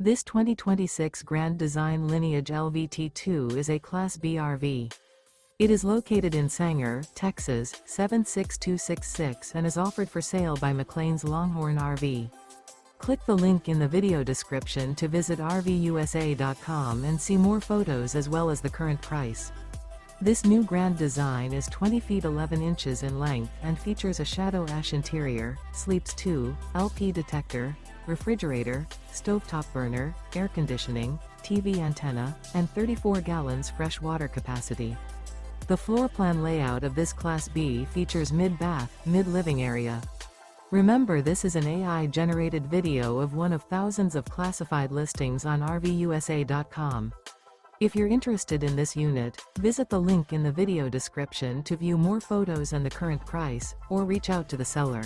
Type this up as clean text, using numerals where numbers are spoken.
This 2026 Grand Design Lineage LVT2 is a Class B RV. It is located in Sanger, Texas, 76266 and is offered for sale by McClain's Longhorn RV. Click the link in the video description to visit RVUSA.com and see more photos as well as the current price. This new Grand Design is 20 feet 11 inches in length and features a shadow ash interior, sleeps 2, LP detector, refrigerator, stovetop burner, air conditioning, TV antenna, and 34 gallons fresh water capacity. The floor plan layout of this Class B features mid-bath, mid-living area. Remember, this is an AI-generated video of one of thousands of classified listings on RVUSA.com. If you're interested in this unit, visit the link in the video description to view more photos and the current price, or reach out to the seller.